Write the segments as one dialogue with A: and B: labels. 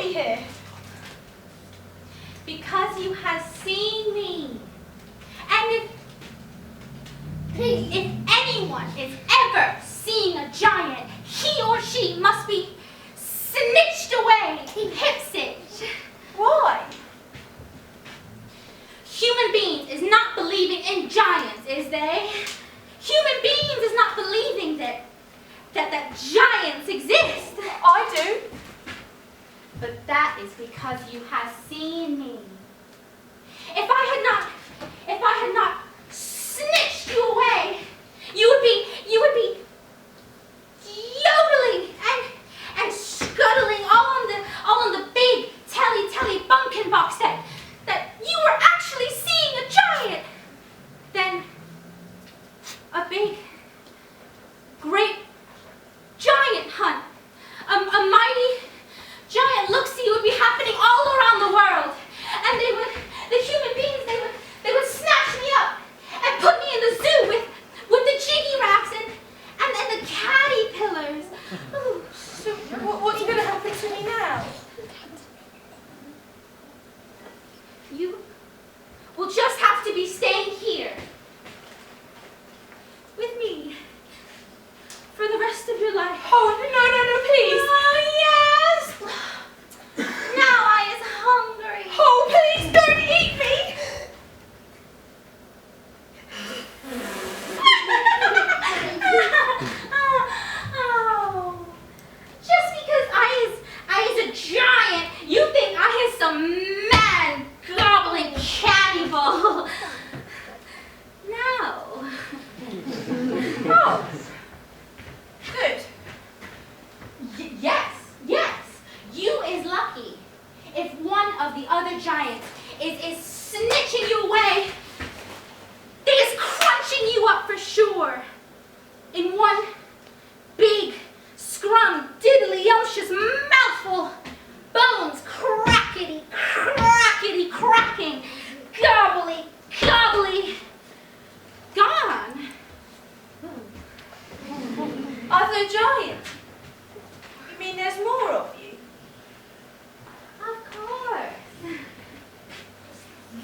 A: me here?
B: Because you have seen me. And if anyone is ever seen a giant, he or she must be snitched away, hip-stitched.
A: Why?
B: Human beings is not believing in giants, is they? Human beings is not believing that giants exist.
A: I do.
B: But that is because you have seen me. If I had not snitched you away, you would be yodeling and scuttling all on the big telly bunkin' box that you were actually seeing a giant. Then a big, great giant hunt, a mighty giant look-see would be happening all around the world, and the human beings, they would snatch me up and put me in the zoo with the jiggy rafts and the caterpillars. Ooh.
A: So what's going to happen to me now?
B: You will just have to be staying here with me for the rest of your life.
A: Oh, no, please.
B: Oh, yes. Now I is hungry.
A: Oh, please don't eat me.
B: Oh, just because I is a giant, you think I is some mad gobbling cannibal? No.
A: Oh, good.
B: Yes. You is lucky. If one of the other giants is snitching you away, they is crunching you up for sure. In one big, scrum-diddly-umptious mouthful, bones crackety, cracking, gobbly, gone.
A: Other giants? You mean there's more of you?
B: Of course.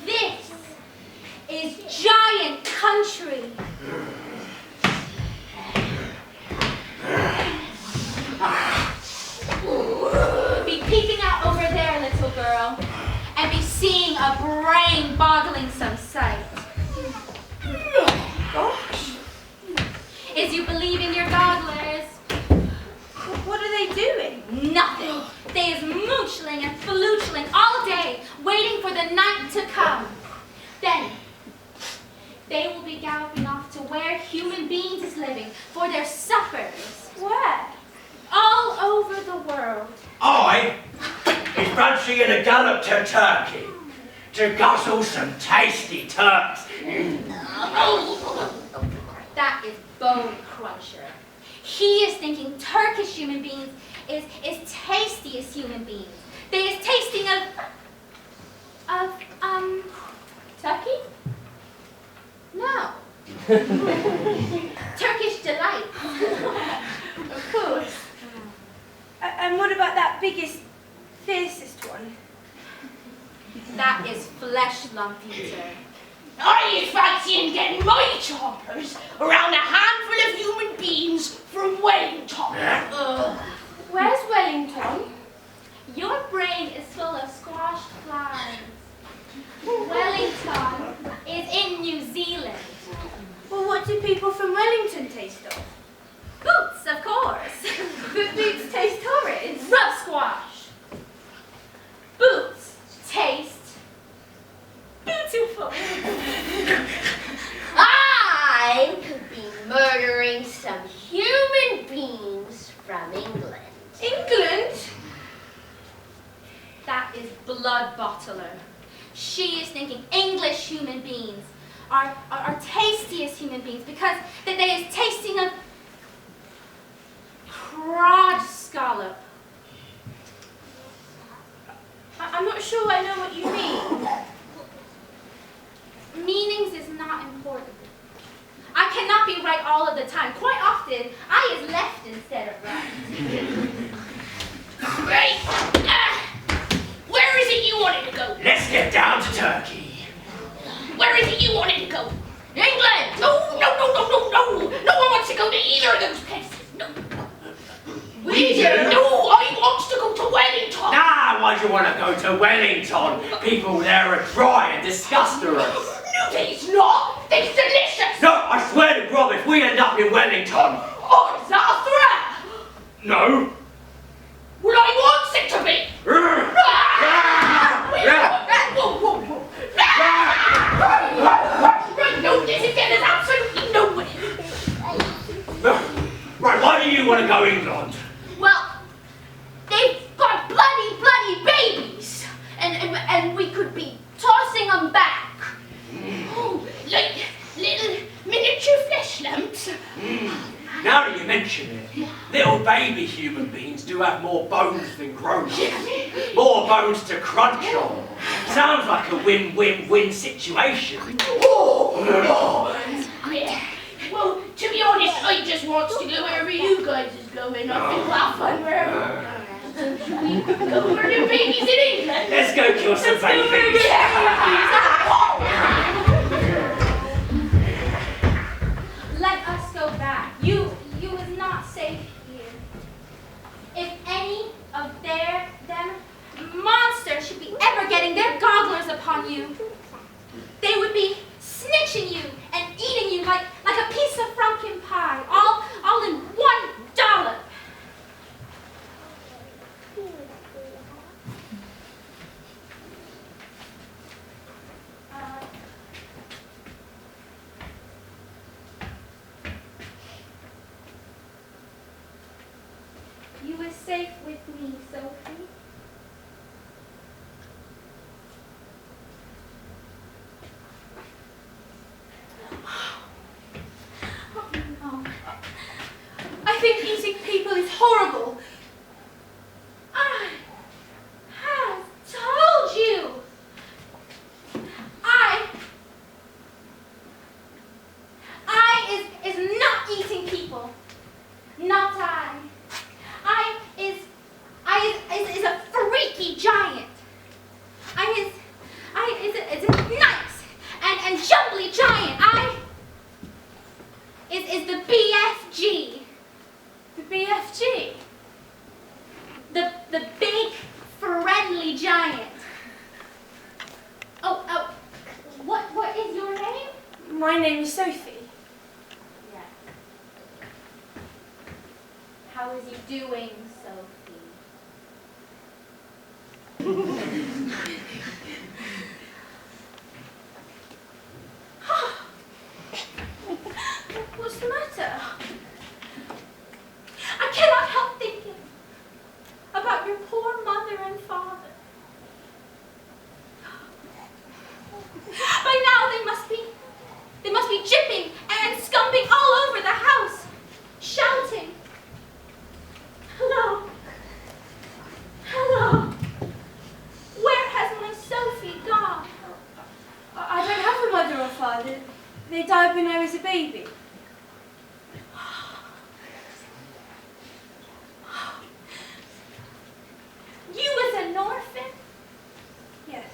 B: This is giant country. Be peeping out over there, little girl, and be seeing a brain-boggling some sight.
A: Gosh.
B: Is you believe in your godlers?
A: What are they doing?
B: Nothing. They is moochling and falootling all day, waiting for the night to come. Then, they will be galloping off to where human beings is living for their suppers.
A: Where?
B: All over the world.
C: I is fancying a gallop to Turkey to guzzle some tasty Turks.
B: That is Bone Cruncher. He is thinking Turkish human beings is tasty as human beings. They is tasting of Turkey? No. Turkish delight.
A: Of course. And what about that biggest, fiercest one?
B: That is Flesh Lump Eater.
D: I is fancying getting my chompers around a handful of human beings from Wellington.
A: Where's Wellington?
B: Your brain is full of squashed flies. Wellington is in New Zealand.
A: Well, what do people from Wellington taste of?
B: Boots, of course.
A: But boots taste horrid.
B: Rub squash. Boots taste beautiful.
D: I could be murdering some human beings from England.
A: England?
B: That is Blood Bottler. She is thinking English human beings are tastiest human beings because that they is tasting of crod scallop.
A: I'm not sure I know what you mean.
B: Meanings is not important. I cannot be right all of the time. Quite often, I is left instead of right.
D: Right.
C: let's get down to Turkey.
D: Where is it you wanted to go? England! No. No one wants to go to either of those places. No.
C: We do.
D: No, I want to go to Wellington.
C: Nah, why do you want to go to Wellington? People there are dry and disgusting.
D: No, they's not. They're delicious.
C: No, I swear to God, if we end up in Wellington.
D: Oh, is that a threat?
C: No.
D: Well, I want it to be. Whoa. Right, no, this is getting us absolutely nowhere.
C: Right, why do you want to go England?
B: Well, they've got bloody babies, and we could be tossing them back.
D: Oh, like little miniature flesh lumps.
C: Now that you mention it, little baby human beings do have more bones than grown-ups. More bones to crunch on. Sounds like a win-win-win situation.
D: Yeah. Well, to be honest, I just want to go wherever you guys is going. I think we'll have fun wherever. Should we go for the babies in England?
C: Let's go kill some babies.
B: Let us go back. You is not safe here. If any of them monsters should be ever getting their gogglers upon you, they would be snitching you and eating you like a piece of frumpkin pie, all in one dollop. You is safe with me, Sophie. Oh, no. I think eating people is horrible. I have told you. I is not eating people. Not I. I is a freaky giant. I is a nice and jumbly giant. I is the BFG. The BFG. The big friendly giant. Oh, what is your name?
A: My name is Sophie.
B: Yes. How is you doing, Sophie? What's the matter? I cannot help thinking about your poor mother and father. By now they must be jipping and scumping all over the house, shouting. Hello. Where has my Sophie gone?
A: I don't have a mother or father. They died when I was a baby.
B: You was an orphan?
A: Yes.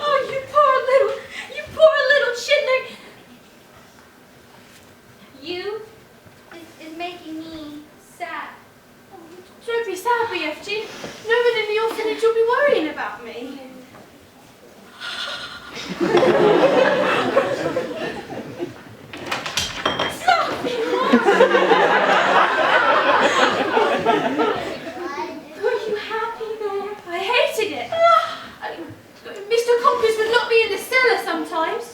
B: Oh, you poor little chidler. You is making me sad.
A: Don't be sad, BFG. No one in the orphanage will be worrying about me.
B: Were you happy there?
A: I hated it. Mr. Compass would lock me in the cellar sometimes.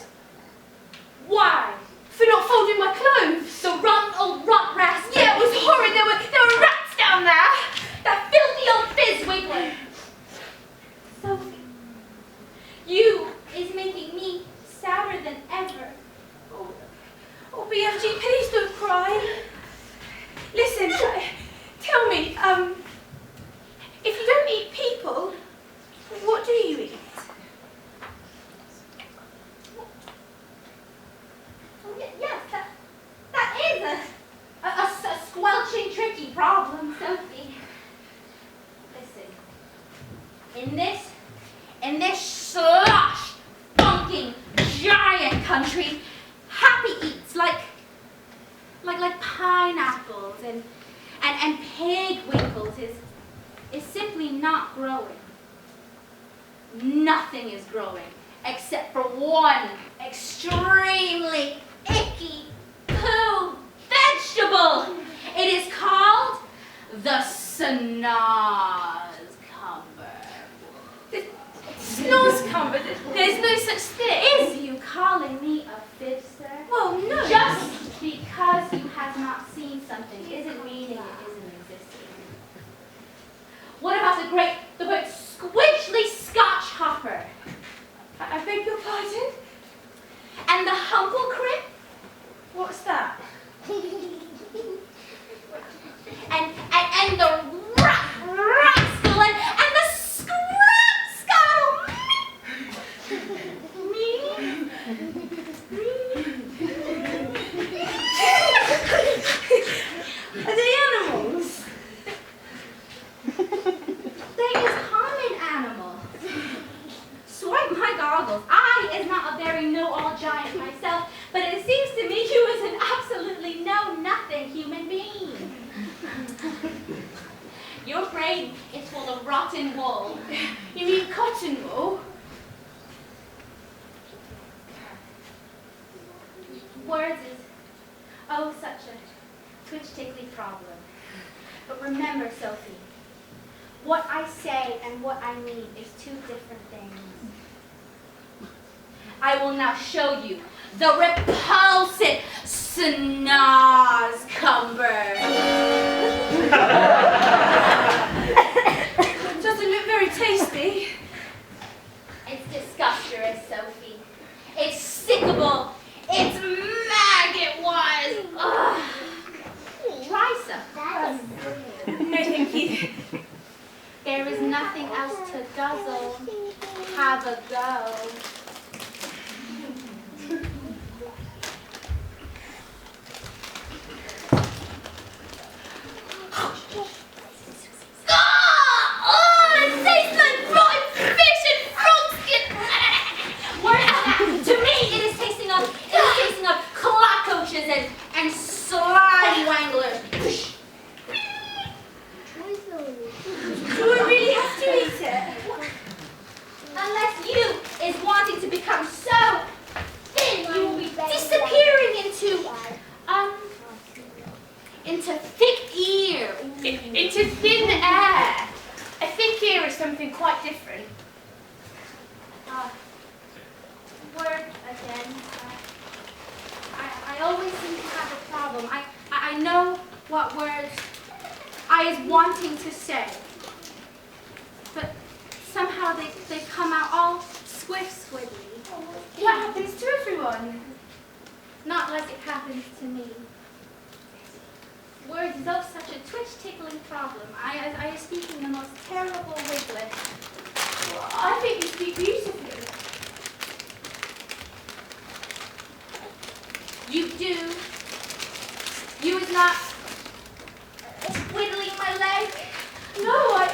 B: Why?
A: For not folding my clothes.
B: The rotten old rot rats.
A: Yeah, it was horrid. There were rats down there.
B: That filthy old fizzwiggler. Sophie, not growing. Nothing is growing except for one extremely icky poo vegetable. It is called the snozcumber.
A: Snozcumber? There's no such thing.
B: Is you calling me a fib, sir?
A: Well, no.
B: Just because you have not seen something isn't meaning it isn't existing. What about the great squidgely Scotch hopper?
A: I beg your pardon?
B: And the humplecrip?
A: What's that?
B: and the rascal and the scrapscuttle. Me?
A: Are they animals?
B: They is common animals. Swipe my goggles. I is not a very know-all giant myself, but it seems to me you is an absolutely know-nothing human being. Your brain is full of rotten wool.
A: You mean cotton wool?
B: Words is, oh, such a twitch-tickly problem. But remember, Sophie, what I say and what I mean is two different things. I will now show you the repulsive snozcumber.
A: Doesn't look very tasty.
B: It's disgusting, Sophie. It's sickable. It's maggot-wise. Ugh. Try some.
A: No, thank you.
B: There is nothing else to guzzle. Have a go. It tastes like rotten fish and frog skin. To me, it is tasting of cockroaches and slime wanglers.
A: Do we really have to eat it?
B: Unless you is wanting to become so thin, you will be disappearing into thick ear.
A: Into thin air. A thick ear is something quite different.
B: Word again. I always seem to have a problem. I know what words I is wanting to say, but somehow they come out all squiddly.
A: That happens to everyone.
B: Not like it happens to me. Words is of such a twitch-tickling problem. I is speaking the most terrible wiglet.
A: I think you speak beautifully.
B: You do. You is not twiddling my leg.
A: No, I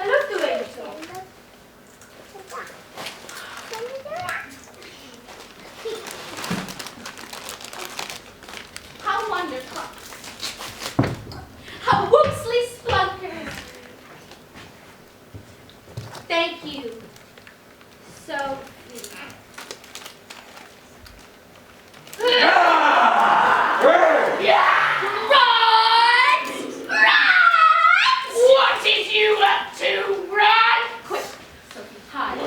A: love the way you talk.
B: How wonderful. How whoopsly splunkers. Thank you. So
D: What is you up to, Brad?
B: quick, Sophie, hide.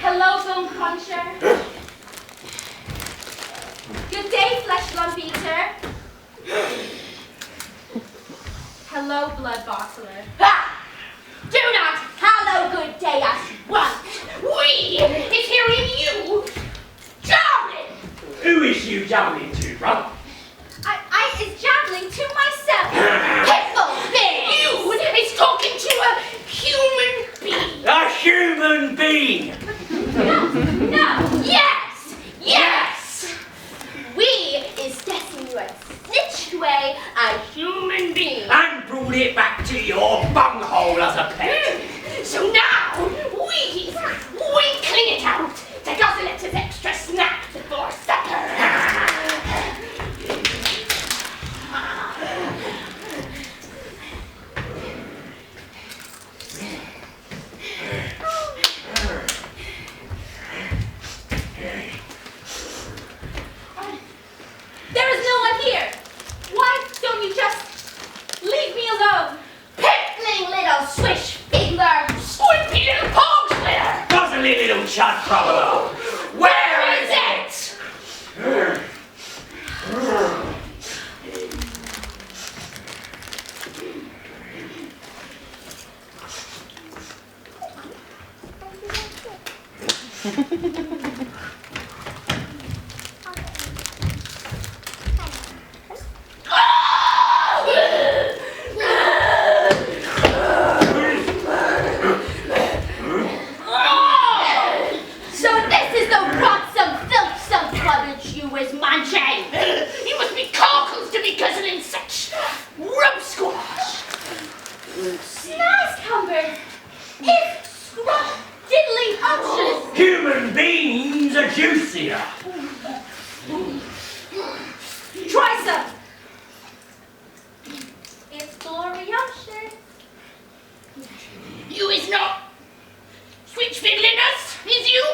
B: Hello, bone cruncher. Good day, flesh lump eater. Hello, blood bottler.
D: Ha! Do not hallow good day us once. We is hearing you jabbling.
C: Who is you jabbling to, bruv?
B: I is jabbling to myself.
D: Piffle there. You is talking to a human being.
C: A human being!
B: No.
D: Yes. Yes.
B: We is getting you a snitched away a human being.
C: And brought it back to your bunghole as a pet.
D: So now we clean it out to guzzle it
C: chud trouble. Where is it? Human beings are juicier.
B: Try some. It's glorious.
D: You is not switch fiddling us, is you?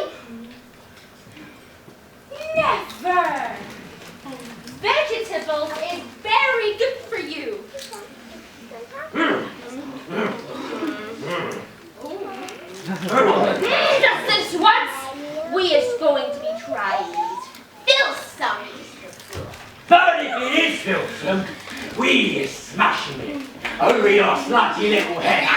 B: Never. Vegetables is very good for you. Just this once, we is going to be tried. Filsome.
C: But if it is filsome, we is smashing it over your slutty little head.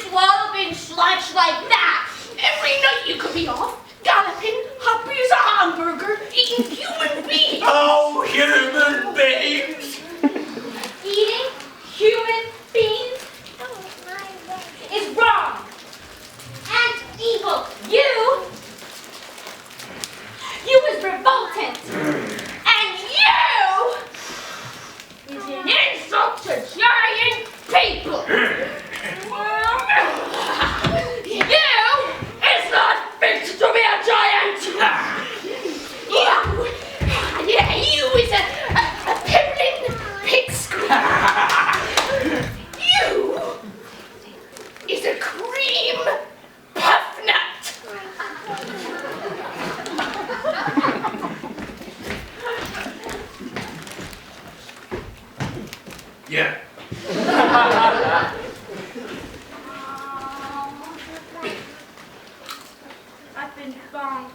B: Slimy snot
D: like that. Every night you could be off, galloping, happy as a hamburger, eating human beings.
C: Oh, human beings!
B: Eating human beings is wrong and evil. You is revoltant, and you is an insult to giant people.
D: You is not fit to be a giant. You is a pibbling pipsqueak. You is a cream puff nut.
C: Yeah.
A: I've been bonked.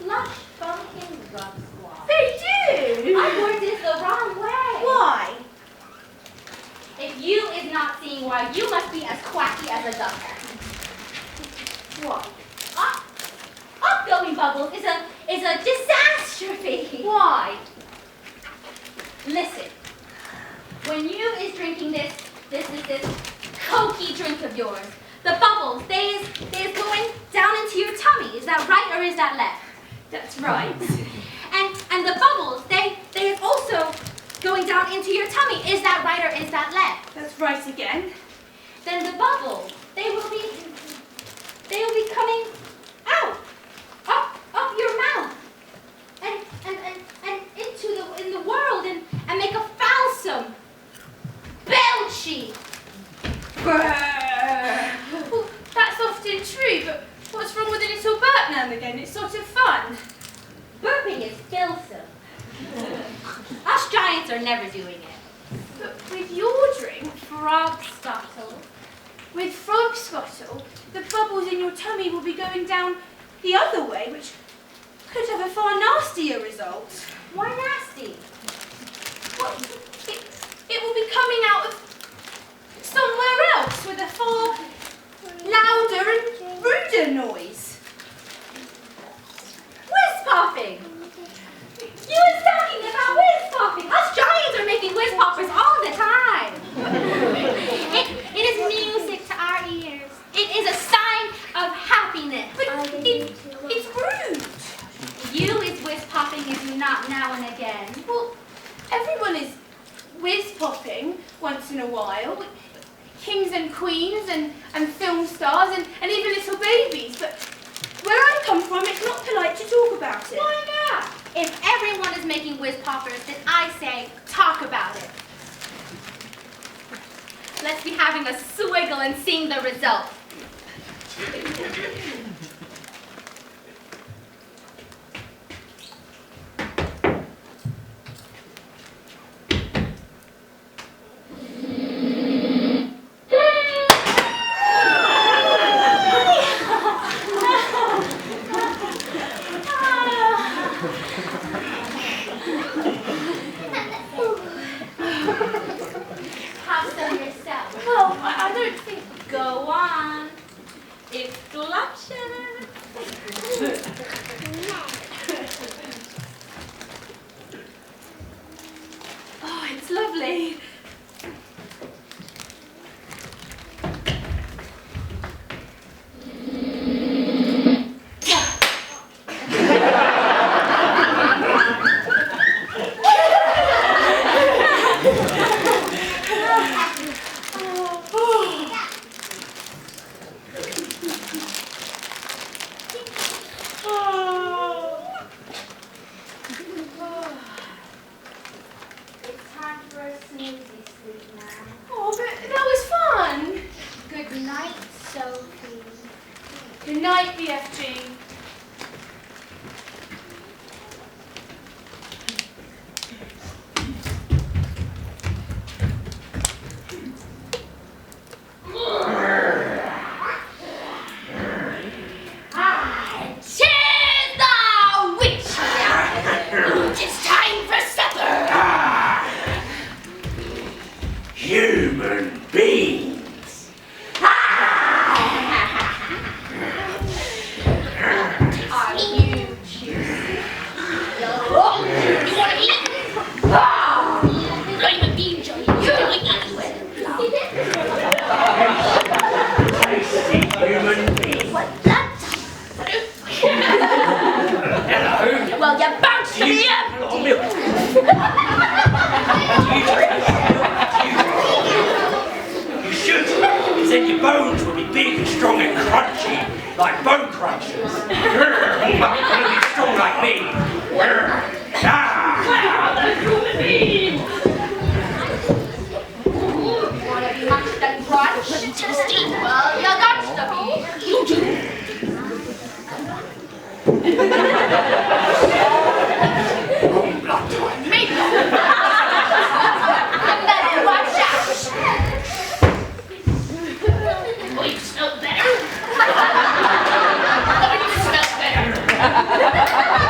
B: slush pumpkin grub squash.
A: They do?
B: I worded this the wrong way.
A: Why?
B: If you is not seeing why, you must be as quacky as a ducker.
A: What?
B: Upgoing bubbles is a disastrophe.
A: Why?
B: Listen, when you is drinking this cokey drink of yours, the bubbles, they is going down into your tummy. Is that right or is that left?
A: That's right.
B: And the bubbles, they is also going down into your tummy. Is that right or is that left?
A: That's right again.
B: Then the bubbles, they will be coming out, up your mouth, and in the world, and make a foulsome, belchy.
A: Well, that's often true, but what's wrong with a little burp now and again? It's sort of fun.
B: Burping is filsome. Us giants are never doing it.
A: But with your drink,
B: Frog scuttle.
A: with frog scuttle, the bubbles in your tummy will be going down the other way, which could have a far nastier result.
B: Why nasty?
A: Well, it will be coming out of somewhere else with a far louder and ruder noise.
B: Whiz popping. You was talking about whiz popping. Us giants are making whiz poppers all the time. It is music to our ears. It is a sign of happiness.
A: But it's rude.
B: You is whiz popping, is you not now and again.
A: Well, everyone is whiz popping once in a while. Kings and queens and film stars and even little babies. But where I come from, it's not polite to talk about it.
B: Why not? If everyone is making whiz poppers, then I say talk about it. Let's be having a swiggle and seeing the result. Have some yourself.
A: Well, I don't think...
B: Go on. It's delicious.
A: Oh, it's lovely.
B: It's time for a snoozy sleep now.
A: Oh, but that was fun.
B: Good night, Sophie.
A: Good night, BFG.
D: Tis the witch! It's time for supper!
C: Human beings.
B: Are you juicy?
D: You wanna eat? I'm a bean giant. You can eat anywhere.
C: Tasty human beings.
D: What's that?
C: Hello.
D: Well, you bounced to me up!
C: Oh, milk. You should. Then your bones will be big and strong and crunchy, like bone crunchers. You're gonna be strong like me.
D: Human being!
B: Wanna be much than crunch?
D: Tasty.
B: Well, you got to be.
D: You do.
B: Make them. You better watch out.
D: Oh, you smell better? Oh, you smell better.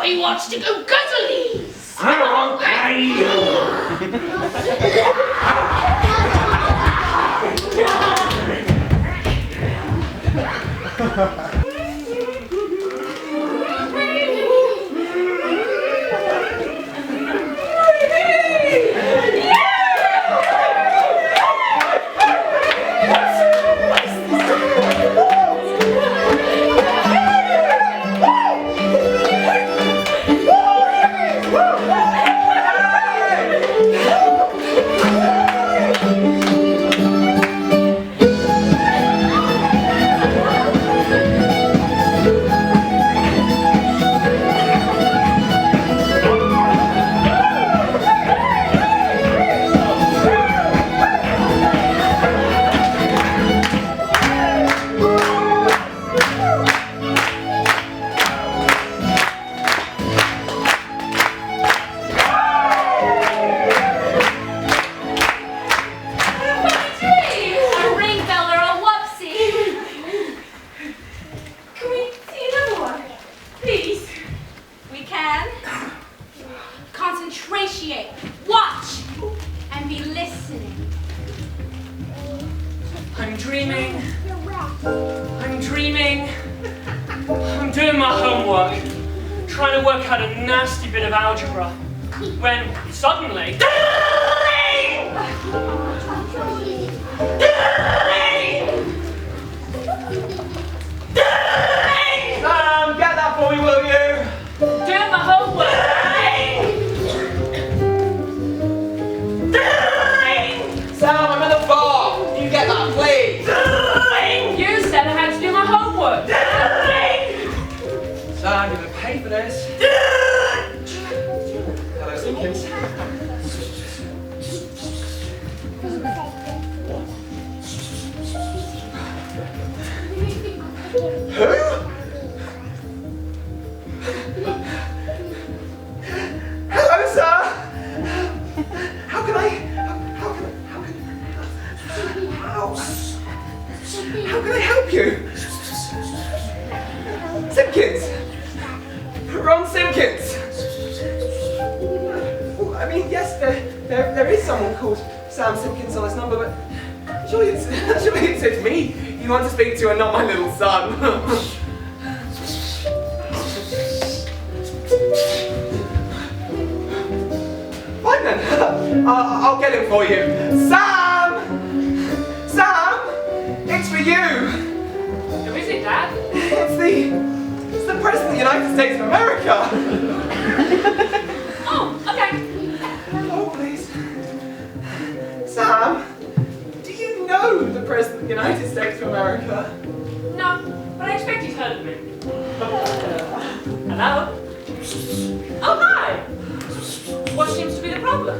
D: I wants to go guzzlies.
E: I'm dreaming. I'm dreaming. I'm doing my homework, trying to work out a nasty bit of algebra, when suddenly...
C: Get that for me, will you?
E: Doing my homework!
C: Sam, I'm in the bar. You get that, please.
E: You said I had to do my homework!
C: Sam, you're gonna pay for this. Hello, Simpkins. Who? Hello, sir. How can I help you? Simpkins. Ron Simpkins. Well, I mean, yes, there is someone called Sam Simpkins on this number, but surely it's me you want to speak to and not my little son. Fine then, I'll get him for you. Sam! Sam! It's for you!
E: Who is it, Dad?
C: It's the President of the United States of America!
E: Oh, okay.
C: Oh, please. Sam, do you know the President of the United States of America?
E: No, but I expect he's heard of me. Hello? Oh, hi! What seems to be the problem?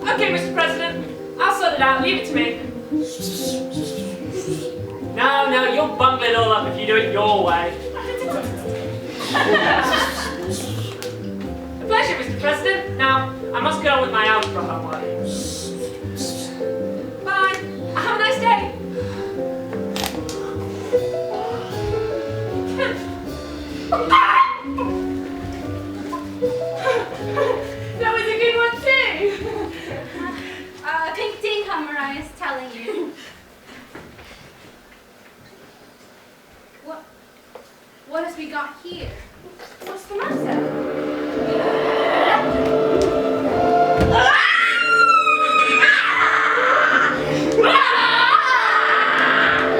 E: Okay, Mr. President, I'll sort it out. Leave it to me. No, you'll bungle it all up if you do it your way. A pleasure, Mr. President. Now, I must get on with my algebra homework. Bye. Have a nice day.
A: That was a good one too.
B: Pink Dinghummer is telling you.
A: What has we got here? What's the matter?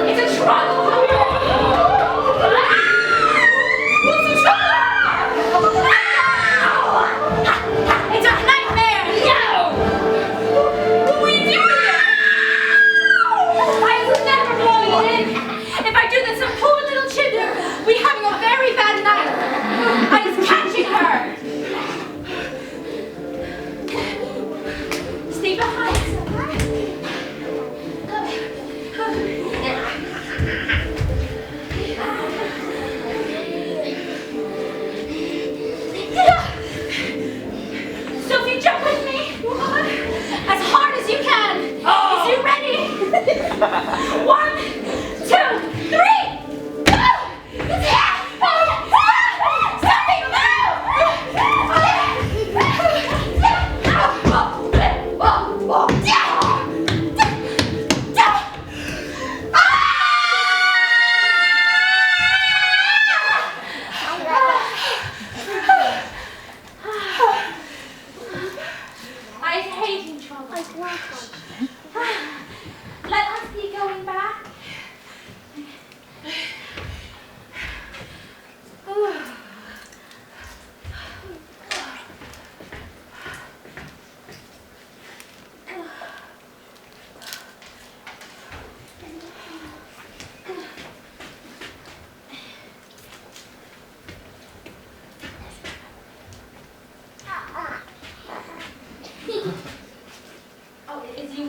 B: It's a truck! What's the truck? It's a nightmare! No! What will you do with it? I was never blowing it in. If I do this, some poor little children will be having a very bad night.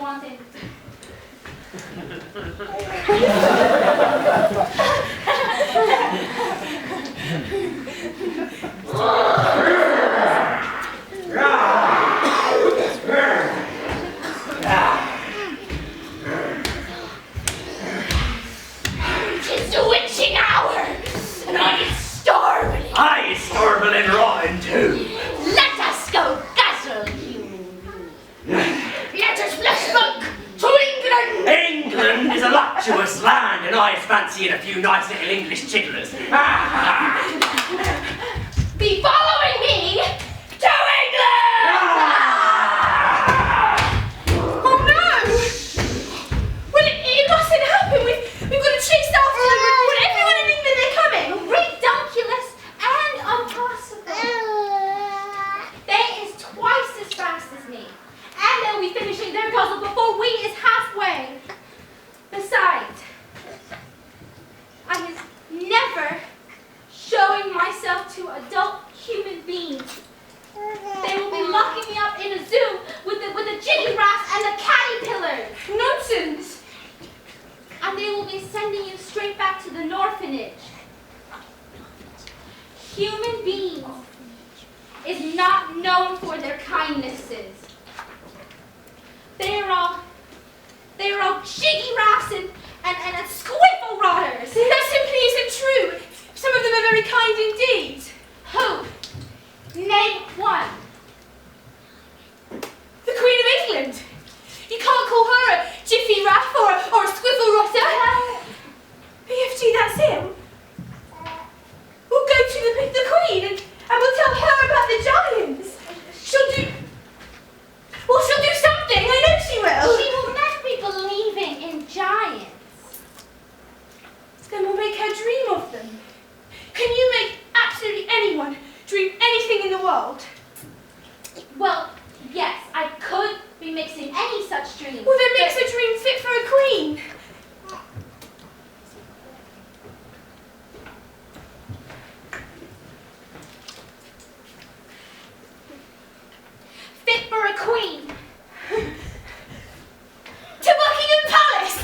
B: wanted.
D: It's the witching hour, and I is starving.
C: I is horrible and rotten too.
D: Let us go guzzle, human being. Let us flush smoke to England.
C: England is a luxurious land, and I is fancying a few nice little English chicklers.
D: Be following me to England.
A: Oh no! Well, it mustn't happen. We've got to chase after them. We want everyone in England, they're coming.
B: Redunculous and impossible. They is twice as fast as me. And they'll be finishing their guzzle before we is halfway. Besides, I is never showing myself to adult human beings. They will be locking me up in a zoo with the jiggy rats and the caterpillars.
A: Nonsense.
B: And they will be sending you straight back to the orphanage. Human beings is not known for their kindnesses. They are all jiggy rats and squiffle rotters.
A: That simply isn't true. Some of them are very kind indeed.
B: Who? Name one.
A: The Queen of England. You can't call her a jiffy raff or a squiffle rotter. BFG, that's him. We'll go to the Queen and we'll tell her about the giants. She'll do something. I know she will.
B: She will not be believing in giants.
A: Then we'll make her dream of them. Can you make absolutely anyone dream anything in the world?
B: Well, yes, I could be mixing any such dream.
A: Well, then makes a dream fit for a queen.
B: Fit for a queen.
A: To Buckingham Palace!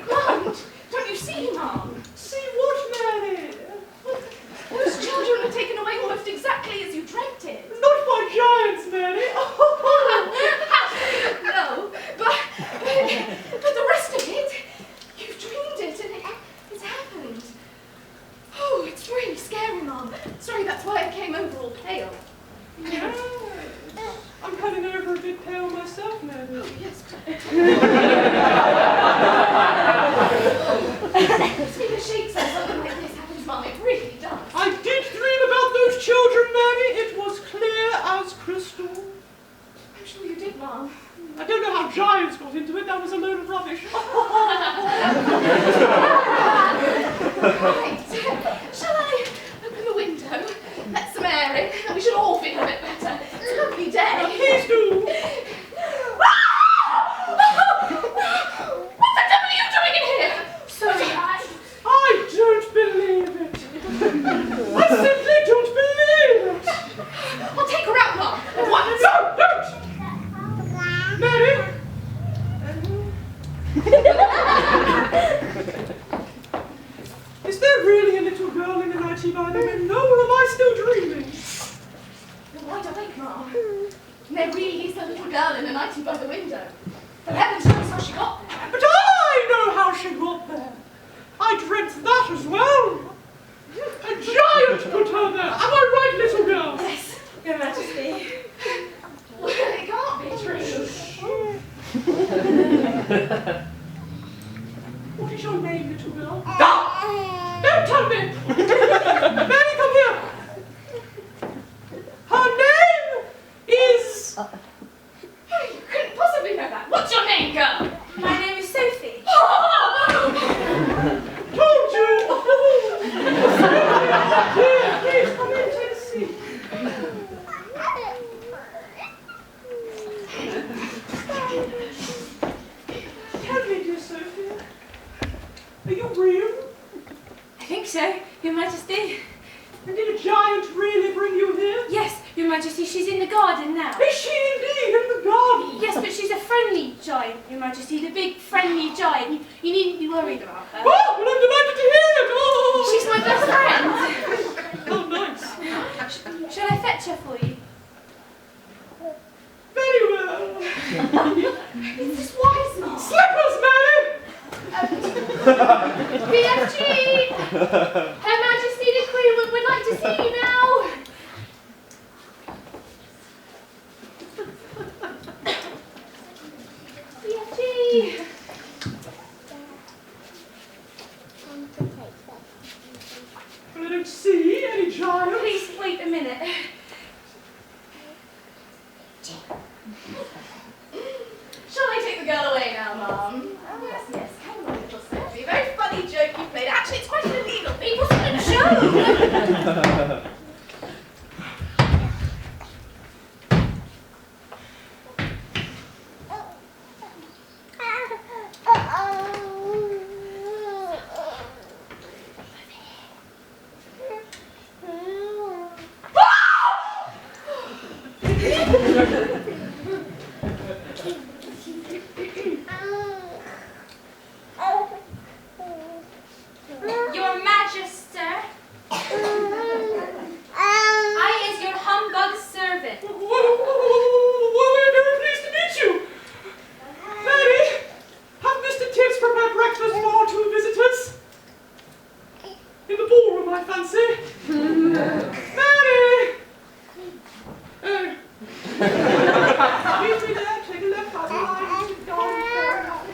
B: Mom, don't you see, Mom?
A: Sorry, that's why I came over all pale.
F: Yeah. I'm coming over a bit pale myself, Mary.
A: Oh, yes. Speak of shakes or something like this happens, Mum. It really does.
F: I did dream about those children, Mary. It was clear as crystal.
A: I'm sure you did, Mum.
F: I don't know how giants got into it. That was a load of rubbish.
A: Right. Shall I open the window, let some air in, and we should all feel a bit better? It's a lovely day.
F: Please do.
A: What the devil are you doing in here? Sorry,
F: I don't believe it. I simply don't believe it.
A: I'll take her out, Mum. What?
F: No, don't. Mary. Is there really a little girl in the nightie by the window, or am I still dreaming?
A: You're wide awake, Mum. There really is a little girl in a nightie by the window. But heavens knows how she got there.
F: But I know how she got there. I dreamt that as well. A giant put her there. Am I right, little girl?
A: Yes, Your Majesty. Well, it can't be true.
F: What is your name, little girl? Don't tell me! Mary, come here! Her name is...
A: Oh, you couldn't possibly know that. What's your name, girl? My name is Sophie.
F: Told you! Here, please, come in, take a seat. Tell me, dear Sophia, are you real?
A: I think so, Your Majesty.
F: And did a giant really bring you here?
A: Yes, Your Majesty, she's in the garden now.
F: Is she indeed in the garden?
A: Yes, but she's a friendly giant, Your Majesty, the big friendly giant. You needn't be worried about her.
F: Oh, well, I'm delighted to hear it! Oh.
A: She's my best friend.
F: Oh, nice.
A: Shall I fetch her for you?
F: Very well.
A: Is this wise, Mum?
F: Slippers, Mary!
A: BFG! Her Majesty the Queen would like to see you now. BFG!
F: Well, I don't see any giants.
A: Please wait a minute. Shall I take the girl away now, Mum? Oh, yes, yes. Come on, little Sophie. Very funny joke you played. Actually, it's quite illegal. It wasn't a joke.
B: Your Majesty, I is your humbug servant.
F: Well, we're very pleased to meet you. Mary, have Mr. Tibbs prepared breakfast for our two visitors? In the ballroom, I fancy. Mary! Meet me there, take a left hand line, sit down, fair enough.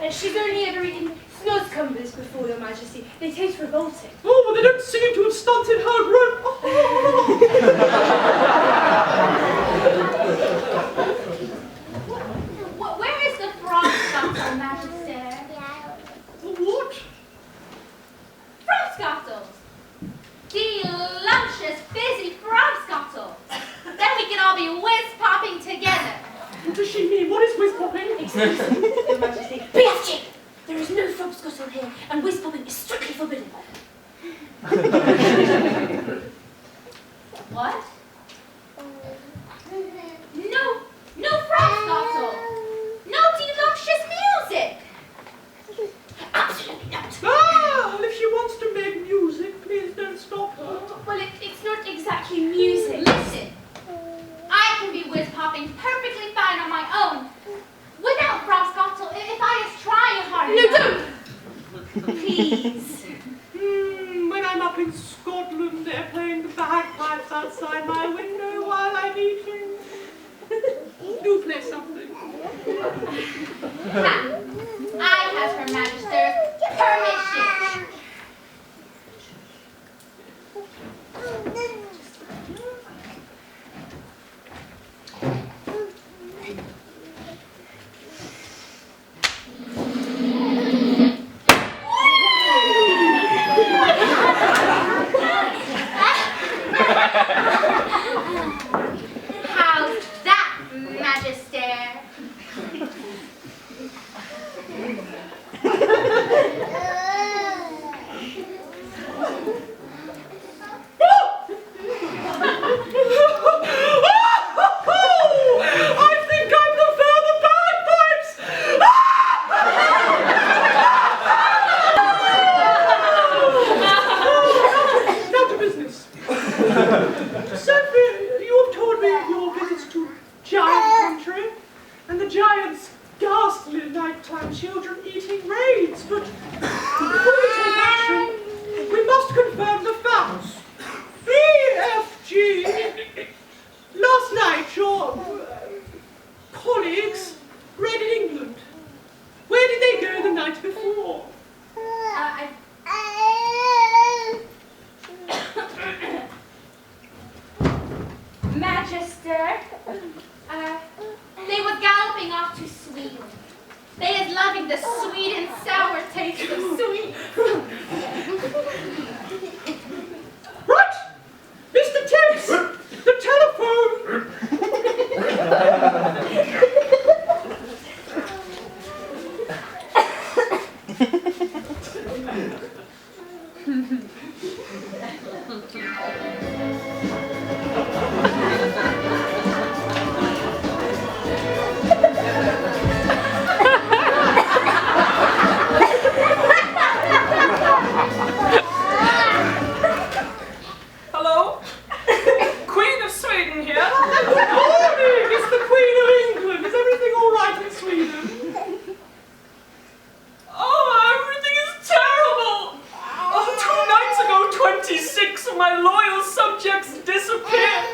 A: She's only ever eaten snozzcumbers before, Your Majesty. They taste revolting.
F: Oh, but they don't seem to have stunted her growth.
B: Where is the frog scuttle, Magister?
F: What?
B: Frog scuttles! Delicious, fizzy frog scuttles! Then we can all be whiz-popping together.
F: What does she mean? What is whiz-popping?
A: Your Majesty.
D: BFG! There is no frog scuttle here, and whiz-popping is strictly forbidden.
B: What? No frog scuttle! No delicious music!
D: Absolutely not.
F: Ah, if she wants to make music, please don't stop her.
A: Well, it's not exactly music.
B: Listen, I can be whiz-popping perfectly fine on my own. Without frog scuttle, if I just try hard
A: No,
B: enough.
A: don't! Please.
F: When I'm up in Scotland, they're playing the bagpipes outside my window while I'm eating. Do play something.
B: I have Her Majesty's permission. How's that, Magister?
F: I think I prefer the bagpipes! Now to business. Sophie, you have told me of your visits to Giant Country and the Giant's ghastly nighttime children eating raids, but before we take action, we must confirm the facts. BFG, last night your colleagues raided England. Where did they go the night before?
B: Magister, they were galloping off to Sweden. They is loving the sweet and sour taste of sweet.
F: Right! Mr. Tibbs! The telephone!
E: Hello? Queen of Sweden here.
F: Good morning! It's the Queen of England! Is everything all right in Sweden?
E: Oh, everything is terrible! Oh, 2 nights ago, 26 of my loyal subjects disappeared.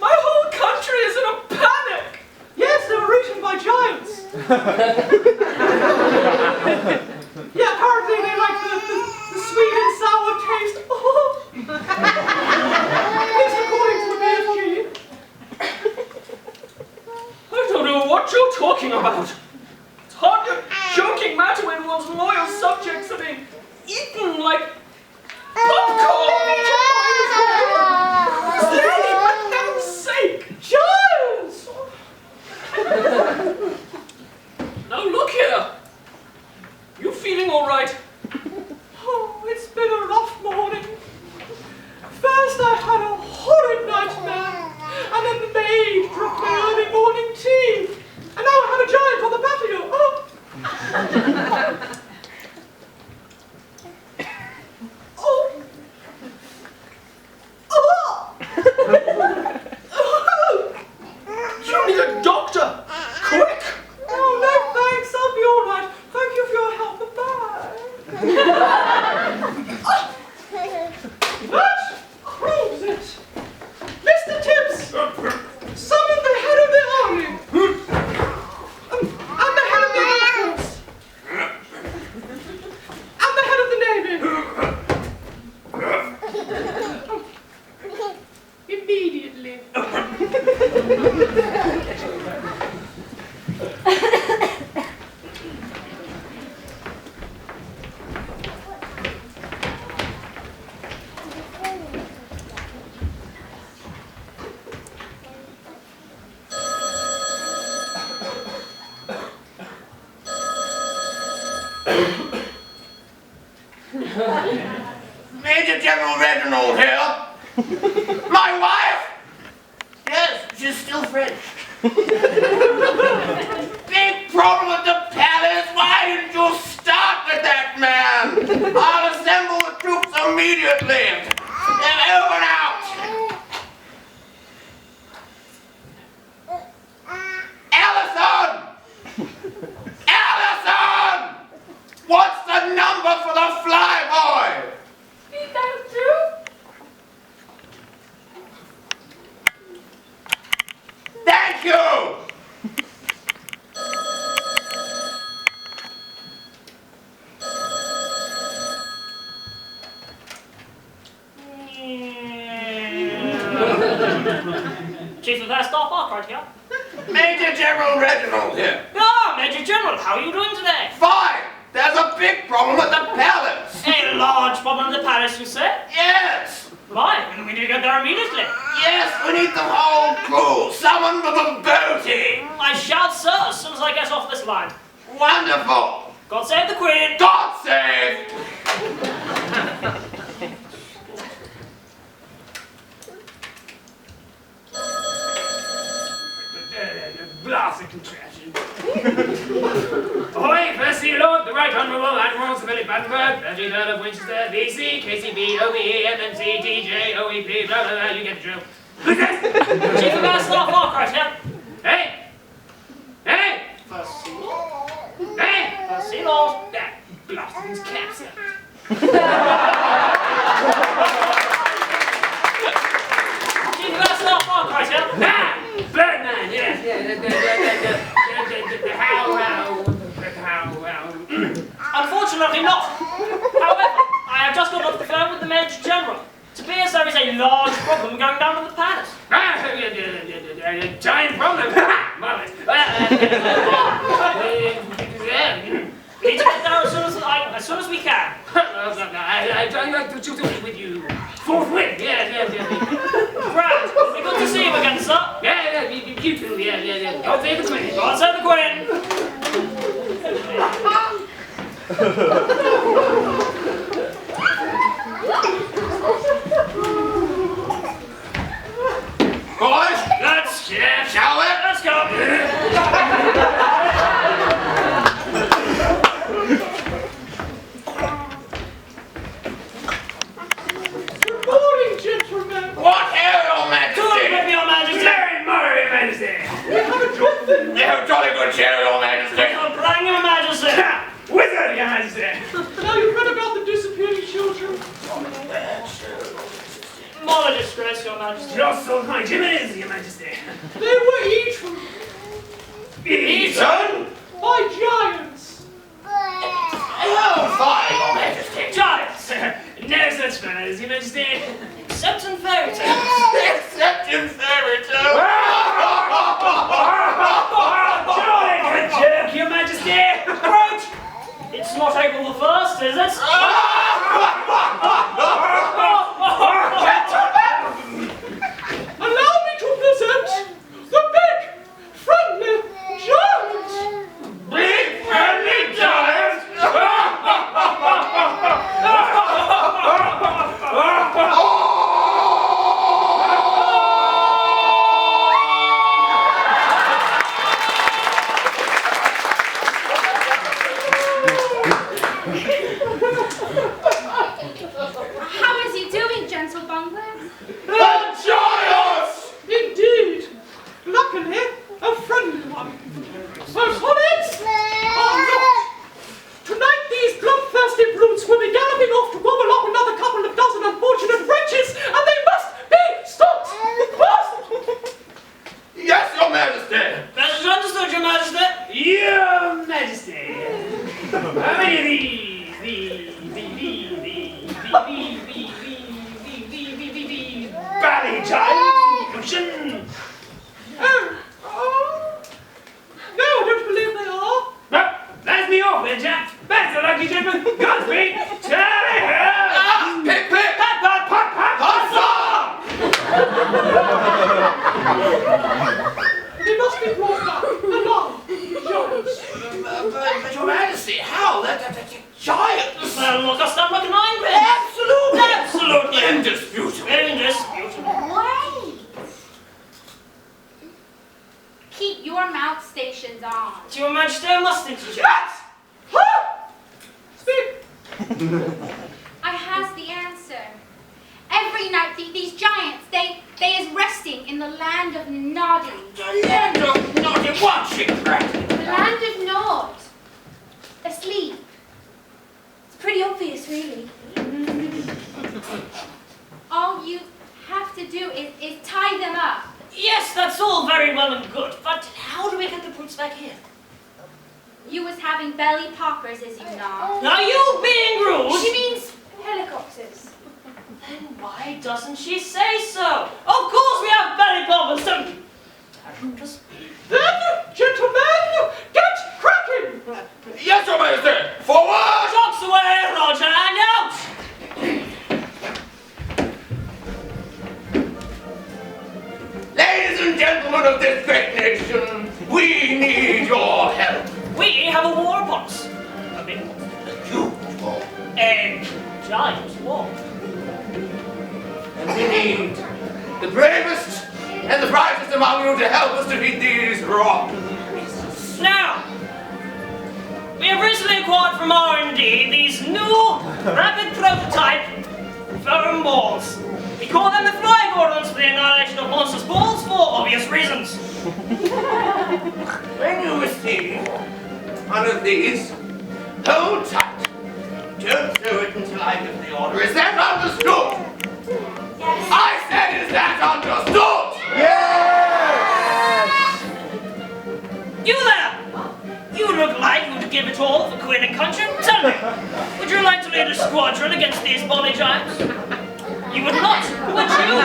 E: My whole country is in a panic.
F: Yes, they were eaten by giants. Yeah, apparently they like the sweet and sour taste. Oh. At least according to the BFG.
E: I don't know what you're talking about. It's hardly a joking matter when one's loyal subjects are being eaten like popcorn. Is there any, for heaven's sake,
F: Giants!
E: Now look here. You feeling all right?
F: Oh, it's been a rough morning. First I had a horrid nightmare, and then the maid dropped my early morning tea, and now I have a giant on the patio. Oh! Oh! Oh! Oh!
E: You need a doctor! Quick!
F: Oh, no thanks, I'll be all right. Thank you for your help. Bye-bye. That proves it. Mr. Tibbs, summon the head of the army. And the head of the Air Force.
G: Major General Reginald here. My wife? Yes, she's still French. Big problem at the palace. Why didn't you start with that man? I'll assemble the troops immediately. Over and out. Allison! Allison! What's the number for the flyboy? Thank you!
E: Chief of Air Staff Arkwright here.
G: Major General Reginald here.
E: Ah, Major General, how are you doing today?
G: Fine! There's a big problem at the palace.
E: A large problem at the palace, you say?
G: Yes!
E: Right, we need to get there immediately.
G: Yes, we need the whole crew. Someone with a boatie.
E: I shall, sir, as soon as I get off this line.
G: Wonderful.
E: God save the Queen.
G: God save!
F: Blasted contraption. Ahoy, first sea lord, the Right Honourable Admiral Sir Philip Battenberg, 33rd of Winchester, VC, KCB, OBE, MMC, TJ, OEP, blah blah blah, you get the drill. Who's this?
E: Chief of Air Staff Arkwright here.
F: Hey! Hey!
E: First Sea Lord.
F: Hey!
E: First Sea Lord.
F: That blasted his caps out.
E: Chief of Air Staff Arkwright here.
F: Ah! Birdman, yes,
E: Unfortunately not. However, I have just got off the phone with the Major General. It appears there is a large problem going down at the palace.
F: Giant problem. Marvelous.
E: We need to get there as soon as we can.
F: I'd like to choose with you. Forthwith. Yes.
E: Grand. It'll be good to see you again, sir.
F: Yeah, you too. Yeah. God save the Queen.
E: God save the Queen.
G: Boys,
F: Let's get.
G: shall we?
E: Let's go.
F: Good morning, gentlemen.
G: What air, Your Majesty?
E: Good with Your Majesty.
F: Very merry, Majesty.
G: You have a jolly good chair, Your Majesty.
E: I'm playing Your Majesty.
F: Wizard, Your Majesty. Now you've heard about the disappearing children.
E: More a disgrace, Your Majesty.
F: Just so my Jimmy's, Your Majesty. They were eaten.
G: Eaten?
F: By giants.
G: Oh, fine, Your Majesty.
E: Giants.
F: No such manners, Your Majesty.
E: Except in fairy tales.
G: Except in fairy tales.
F: Jolly good joke, Your Majesty.
E: Great. It's not April the 1st, is it?
F: Allow me to present the big, friendly giant.
G: Big friendly giant.
B: How is he doing, gentle bungler?
G: The giant.
F: Indeed. Luckily, a friendly one. Opponents are not. Tonight these bloodthirsty brutes will be galloping off to gobble up another couple of dozen unfortunate wretches, and they must be stopped.
G: Yes, Your Majesty.
E: Message understood, Your Majesty.
F: Your Majesty. How many of these? Bally giants. No, I don't believe they are. No, that's me off then, chap. That's a lucky gentleman. Godspeed. Tally ho!
G: Pip, pip.
F: Pat, pat, pat, pat.
G: Huzzah!
F: They must be brought back alive. Giants.
G: But Your Majesty, how? that's a giant.
E: Well, look, I'll stop looking mine, then.
G: Absolutely.
E: Absolutely.
G: Indisputable.
E: Indisputable.
B: Wait! Keep your mouth stations on.
E: To your majesty, I must interject.
G: Yes! Huh? Speak.
B: I has the answer. Every night these giants, they is resting in the land of Noddy.
G: The land of naughty watching, right?
A: The land of Nod. Asleep. It's pretty obvious, really.
B: All you have to do is tie them up.
E: Yes, that's all very well and good, but how do we get the boots back here?
B: You was having belly poppers, as you know.
E: Are you being rude?
A: She means helicopters.
E: Then why doesn't she say so? Of course we have belly poppers, don't we? Just...
F: Then, gentlemen, get cracking!
G: Yes, Your Majesty. Forward!
E: Shots away, Roger, and out!
G: Ladies and gentlemen of this great nation, we need your help.
E: We have a war upon us. A big one.
G: A huge war.
E: A giant war.
G: And we need the bravest and the brightest among you to help us defeat these rock beasts.
E: Now, we have recently acquired from R&D these new rapid prototype foam balls. We call them the flying ordnance for the annihilation of monsters' balls for obvious reasons.
G: When you receive one of these, hold tight. Don't throw it until I give the order. Is that understood?
B: Yes.
G: I said, is that understood?
E: You there! You look like you would give it all for Queen and country. Tell me, would you like to lead a squadron against these bonny giants? You would not, would you?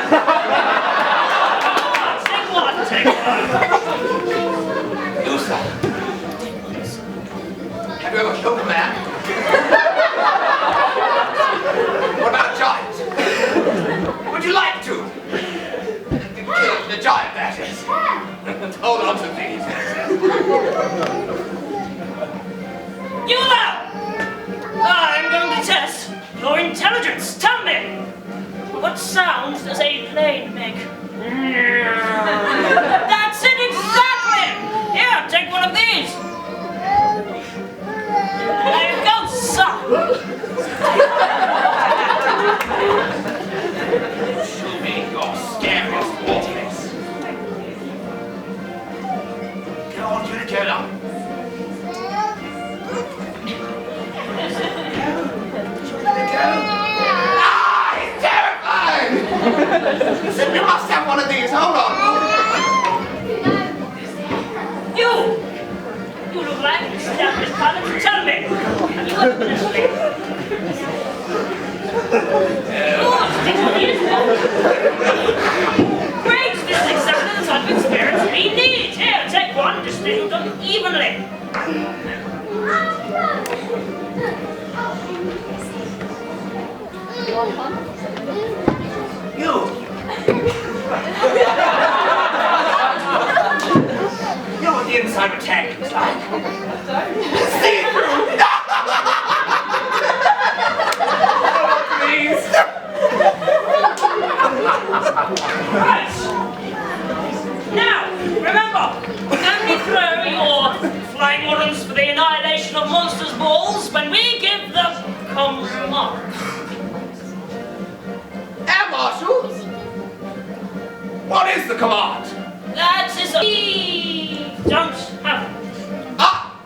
E: Take one, take one.
G: You, sir. Have you ever killed a man? What about giants? Would you like to? Kill the giant, that is. Hold on to these.
E: You there! I'm going to test your intelligence. Tell me, what sounds does a plane make? That's it exactly! Here, take one of these. There you go, son.
G: Show me your scariest warnings. Get on, get on. Ah, he's terrifying! We must have one of these. Hold on.
E: You look like an established pilot. Tell me, have you ever been asleep? Good, stick to me as well. Great, this is exactly the type of experience we need. Here, take one, distribute them evenly.
G: You know what the inside of a tank is like? See-through! Please!
E: Right. Now, remember, only throw your flying ordnance for the annihilation of monsters' balls when we give the command.
G: Air Marshal? What is the command?
E: That is we don't have.
G: Ah!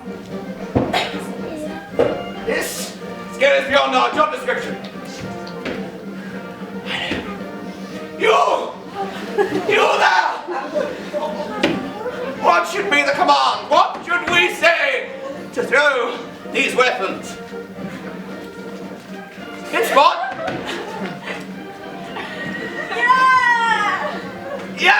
G: This goes beyond our job description. You there! What should be the command? What should we say to throw these weapons? Hit spot! Yeah!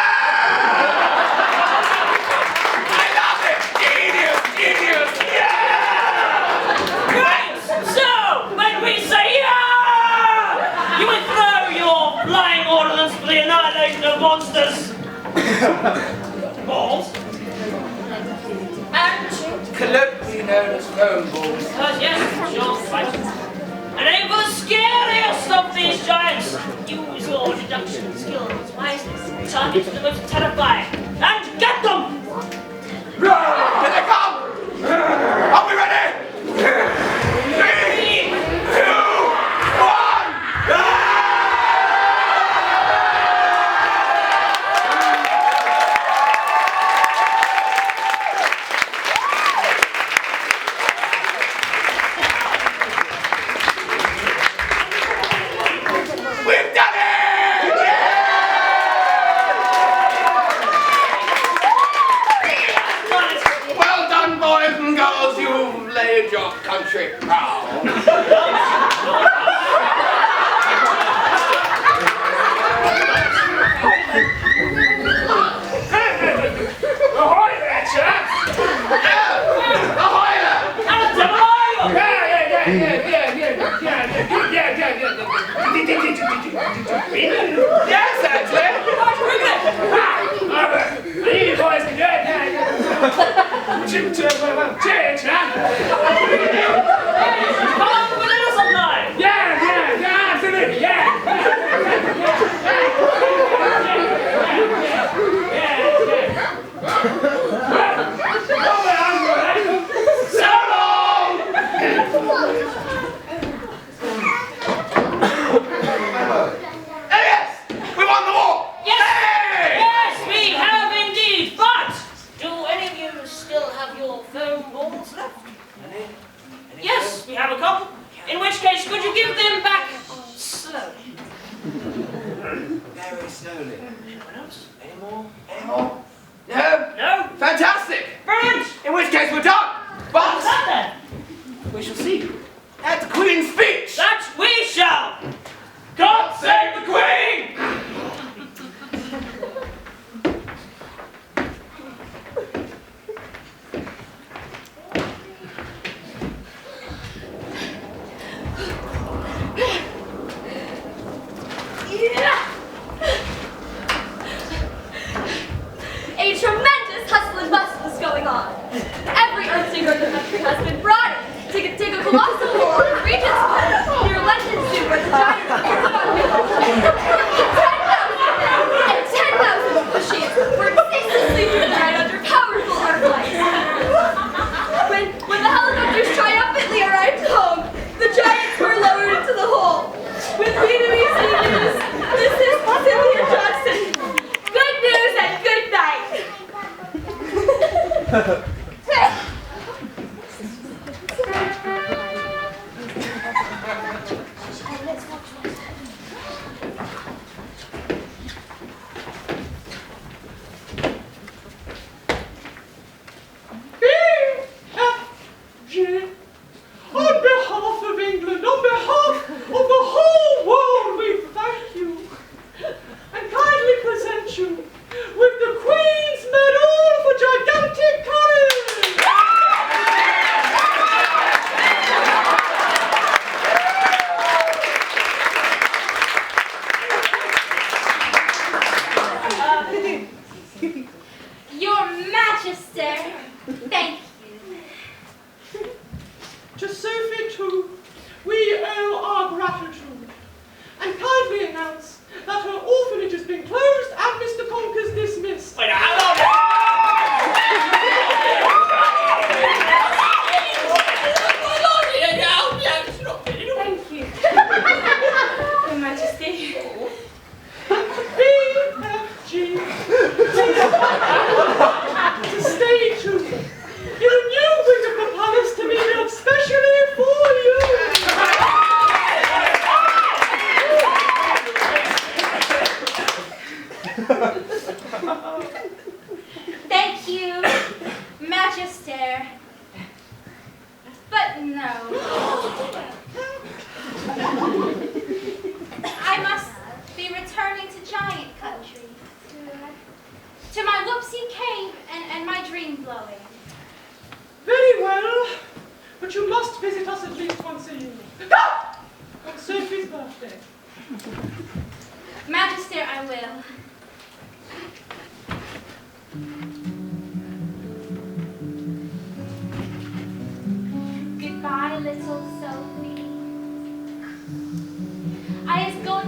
G: I love it! Genius! Genius! Yeah!
E: Great! So, when we say yeah, you will throw your flying ordnance for the annihilation of monsters. Balls. And,
G: Colloquially known as foam balls.
E: yes, giants, use your deduction skills wisely. Target the most terrifying. And get them!
G: Here they come! Are we ready? 3, 2, 1! We've done it! Well done, boys and girls. You've laid your country proud.
F: Ahoy there, chaps!
G: Ahoy there! Yes, actually.
F: I need you boys to do it. Cheers, man.
E: Come on, with us online!
F: Yeah, absolutely, yeah.
G: So long! Yes! We won the war!
E: Yes!
G: Hey!
E: Yes, we have indeed! But do any of you still have your foam balls left? Yes, we have a couple. In which case, could you give them back slowly?
G: Very slowly.
E: Anyone else? Any more?
G: Any more? No?
E: No?
G: Fantastic!
E: Brilliant!
G: In which case we're done!
E: What's
G: But
E: that then?
G: we shall see at the Queen's speech!
E: That we shall!
G: God save the Queen!
B: A tremendous hustle and bustle is going on. Every earth singer in the country has been brought in to dig a colossal hole in Regent's Park near London Zoo where the giants are and 10,000 of the ships were ceaselessly denied under powerful arc lights. When the helicopters triumphantly arrived home, the giants were lowered into the hole. With Vietnamese news, this is Cynthia Johnson. Good news and good night.
F: BFG, on behalf of England, on behalf of the whole world, we thank you and kindly present you with the Queen's Medal for Gigantic Courage!
B: Your Majesty, thank you.
F: To Sophie, too, we owe our gratitude and kindly announce that her orphanage has been closed and Mr. Conker's dismissed.
E: Wait, how long?
A: Thank you. Your Majesty.
F: BFG, to stay tuned in a new wing of the palace to be built specially for you.
B: Thank you, Majesty. But no. I must be returning to Giant Country. To my Whoopsie cave and my dream blowing.
F: Very well, but you must visit us at least once a year. On Sophie's birthday.
B: Majesty, I will. Goodbye, little Sophie. I is going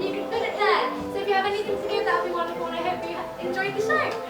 B: and you can fit it there. So if you have anything to give, that would be wonderful, and I hope you enjoyed the show.